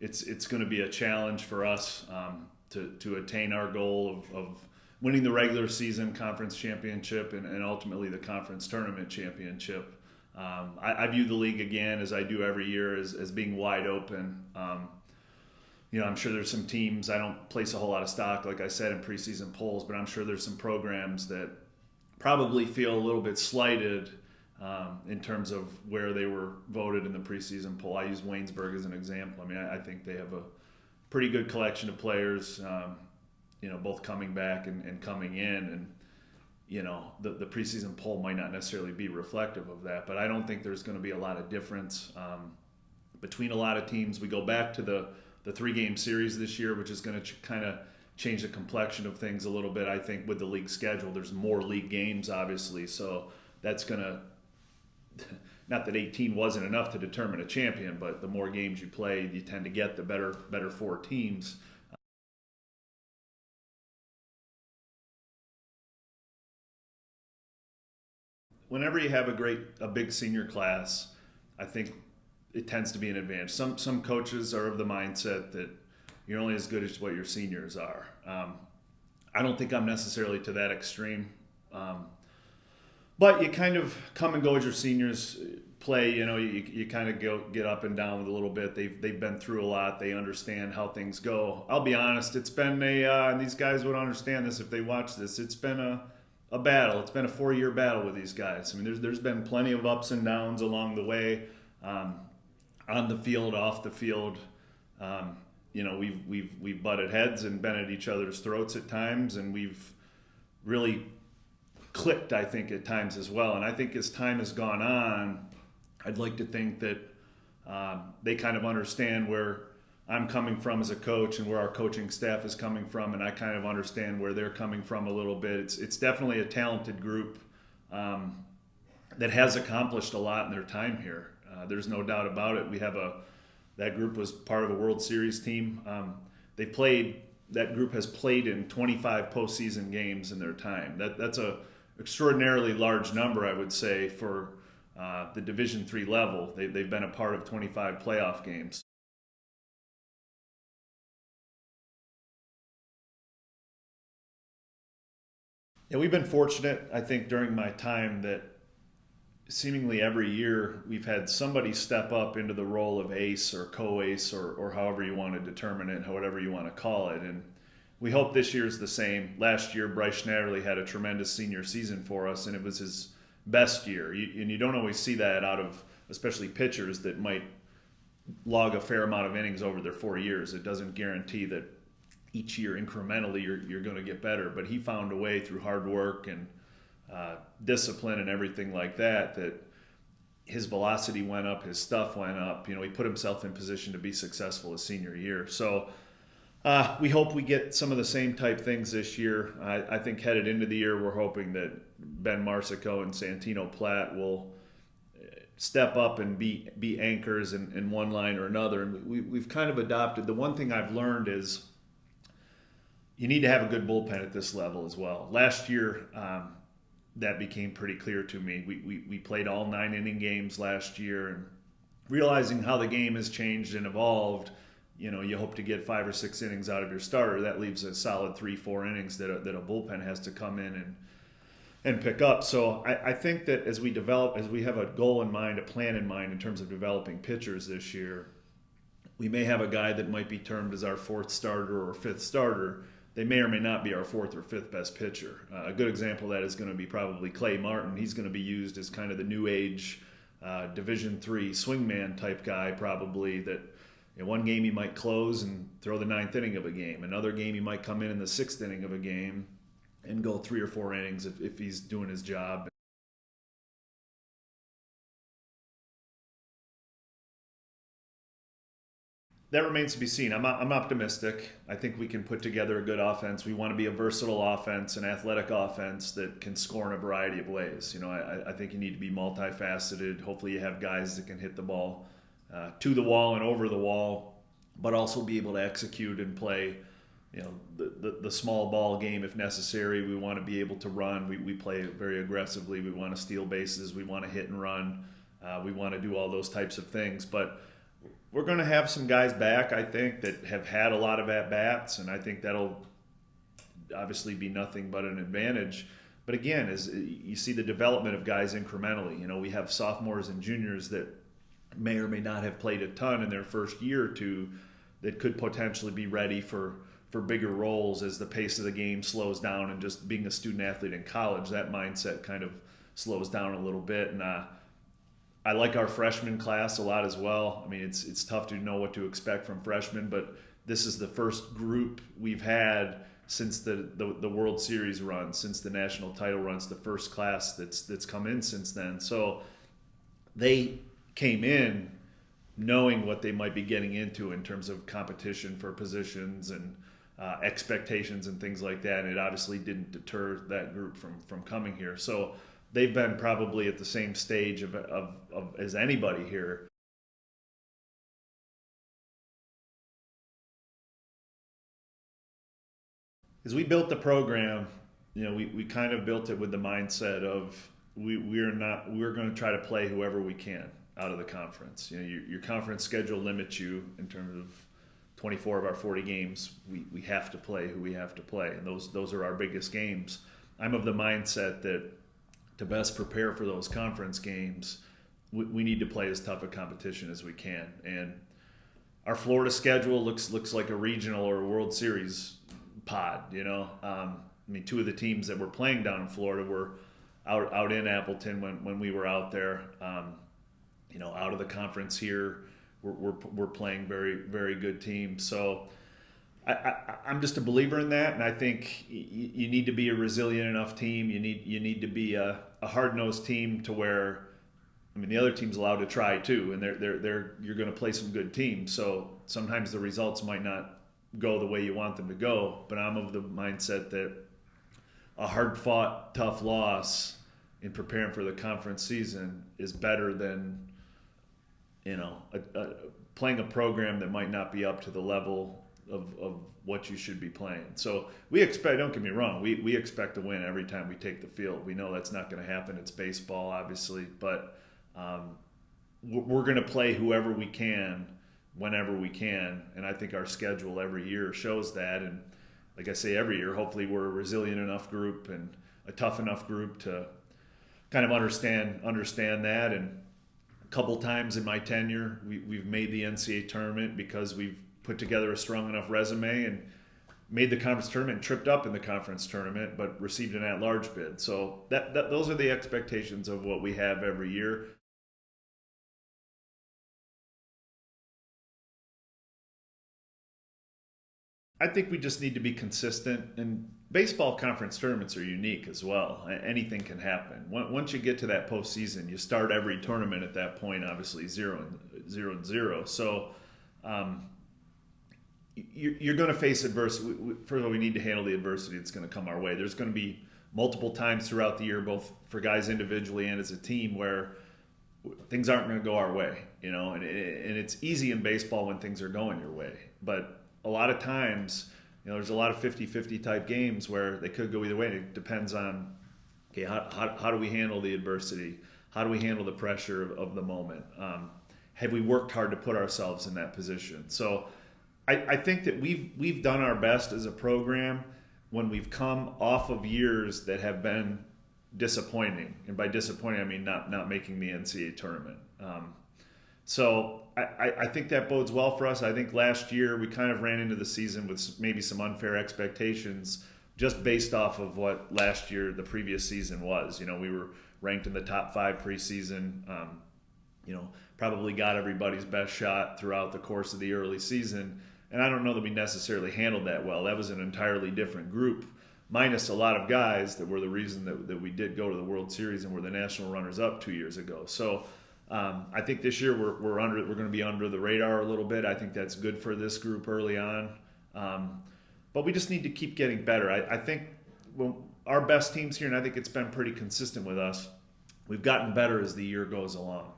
it's going to be a challenge for us to attain our goal of winning the regular season conference championship and ultimately the conference tournament championship. I view the league again, as I do every year, as being wide open. I'm sure there's some teams, I don't place a whole lot of stock, like I said, in preseason polls, but I'm sure there's some programs that probably feel a little bit slighted in terms of where they were voted in the preseason poll. I use Waynesburg as an example. I mean, I think they have a pretty good collection of players, both coming back and coming in. And the preseason poll might not necessarily be reflective of that, but I don't think there's going to be a lot of difference between a lot of teams. We go back to the 3-game series this year, which is going to kind of change the complexion of things a little bit. I think with the league schedule, there's more league games, obviously, so that's going to – not that 18 wasn't enough to determine a champion, but the more games you play, you tend to get the better 4 teams. Whenever you have a big senior class, I think it tends to be an advantage. Some coaches are of the mindset that you're only as good as what your seniors are. I don't think I'm necessarily to that extreme, but you kind of come and go as your seniors play. You kind of get up and down with a little bit. They've been through a lot. They understand how things go. I'll be honest. It's been and these guys would understand this if they watch this. It's been a battle. It's been a 4-year battle with these guys. I mean, there's been plenty of ups and downs along the way, on the field, off the field. We've butted heads and been at each other's throats at times, and we've really clicked, I think, at times as well. And I think as time has gone on, I'd like to think that they kind of understand where I'm coming from as a coach and where our coaching staff is coming from, and I kind of understand where they're coming from a little bit. It's definitely a talented group that has accomplished a lot in their time here. There's no doubt about it. That group was part of a World Series team. That group has played in 25 postseason games in their time. That's a extraordinarily large number, I would say, for the Division III level. They've been a part of 25 playoff games. Yeah, we've been fortunate, I think, during my time that seemingly every year we've had somebody step up into the role of ace or co-ace or however you want to determine it, however you want to call it. And we hope this year's the same. Last year, Bryce Schnatterly had a tremendous senior season for us, and it was his best year. And you don't always see that out of especially pitchers that might log a fair amount of innings over their 4 years. It doesn't guarantee that each year incrementally you're going to get better. But he found a way through hard work and discipline and everything like that his velocity went up, his stuff went up. He put himself in position to be successful his senior year. So we hope we get some of the same type things this year. I think headed into the year, we're hoping that Ben Marsico and Santino Platt will step up and be anchors in one line or another. And we've kind of adopted. The one thing I've learned is you need to have a good bullpen at this level as well. Last year, that became pretty clear to me. We played all 9-inning games last year, and realizing how the game has changed and evolved, you hope to get 5 or 6 innings out of your starter. That leaves a solid 3-4 innings that a bullpen has to come in and pick up. So I think that as we have a goal in mind, a plan in mind in terms of developing pitchers this year, we may have a guy that might be termed as our 4th starter or 5th starter. They may or may not be our 4th or 5th best pitcher. A good example of that is going to be probably Clay Martin. He's going to be used as kind of the new age Division III swingman type guy, probably, that one game he might close and throw the 9th inning of a game. Another game he might come in the 6th inning of a game and go 3 or 4 innings if he's doing his job. That remains to be seen. I'm optimistic. I think we can put together a good offense. We want to be a versatile offense, an athletic offense that can score in a variety of ways. I think you need to be multifaceted. Hopefully you have guys that can hit the ball to the wall and over the wall, but also be able to execute and play the small ball game if necessary. We want to be able to run. We play very aggressively. We want to steal bases. We want to hit and run. We want to do all those types of things. But we're going to have some guys back, I think, that have had a lot of at-bats, and I think that'll obviously be nothing but an advantage. But again, as you see the development of guys incrementally, we have sophomores and juniors that may or may not have played a ton in their first year or two that could potentially be ready for bigger roles as the pace of the game slows down, and just being a student athlete in college, that mindset kind of slows down a little bit. And I like our freshman class a lot as well. I mean, it's tough to know what to expect from freshmen, but this is the first group we've had since the World Series run, since the national title runs, the first class that's come in since then. So they came in knowing what they might be getting into in terms of competition for positions and expectations and things like that. And it obviously didn't deter that group from coming here. So they've been probably at the same stage of as anybody here. As we built the program, we kind of built it with the mindset of we're going to try to play whoever we can out of the conference. Your conference schedule limits you in terms of 24 of our 40 games. We have to play who we have to play, and those are our biggest games. I'm of the mindset that to best prepare for those conference games, we need to play as tough a competition as we can. And our Florida schedule looks like a regional or a World Series pod. I mean, two of the teams that were playing down in Florida were out in Appleton when we were out there. Out of the conference here, we're playing very, very good teams. So I'm just a believer in that, and I think you need to be a resilient enough team. You need to be a hard-nosed team to where, I mean, the other team's allowed to try too, and you're going to play some good teams. So sometimes the results might not go the way you want them to go, but I'm of the mindset that a hard-fought, tough loss in preparing for the conference season is better than playing a program that might not be up to the level of what you should be playing. So we expect, don't get me wrong, we expect to win every time we take the field. We know that's not going to happen. It's baseball, obviously, but we're going to play whoever we can, whenever we can, and I think our schedule every year shows that. And like I say, every year, hopefully we're a resilient enough group and a tough enough group to kind of understand that. And a couple times in my tenure, we've made the NCAA tournament because we've put together a strong enough resume and made the conference tournament, tripped up in the conference tournament, but received an at-large bid. So those are the expectations of what we have every year. I think we just need to be consistent, and baseball conference tournaments are unique as well. Anything can happen. Once you get to that postseason, you start every tournament at that point, obviously 0-0. So you're going to face adversity. First of all, we need to handle the adversity that's going to come our way. There's going to be multiple times throughout the year, both for guys individually and as a team, where things aren't going to go our way. And it's easy in baseball when things are going your way, but a lot of times, there's a lot of 50-50 type games where they could go either way. And it depends on, okay, how do we handle the adversity? How do we handle the pressure of the moment? Have we worked hard to put ourselves in that position? So I think that we've done our best as a program when we've come off of years that have been disappointing. And by disappointing, I mean not making the NCAA tournament. So I think that bodes well for us. I think last year we kind of ran into the season with maybe some unfair expectations just based off of what last year, the previous season was. We were ranked in the top 5 preseason, probably got everybody's best shot throughout the course of the early season. And I don't know that we necessarily handled that well. That was an entirely different group, minus a lot of guys that were the reason that we did go to the World Series and were the national runners-up 2 years ago. So I think this year we're going to be under the radar a little bit. I think that's good for this group early on, but we just need to keep getting better. I think our best teams here, and I think it's been pretty consistent with us, we've gotten better as the year goes along.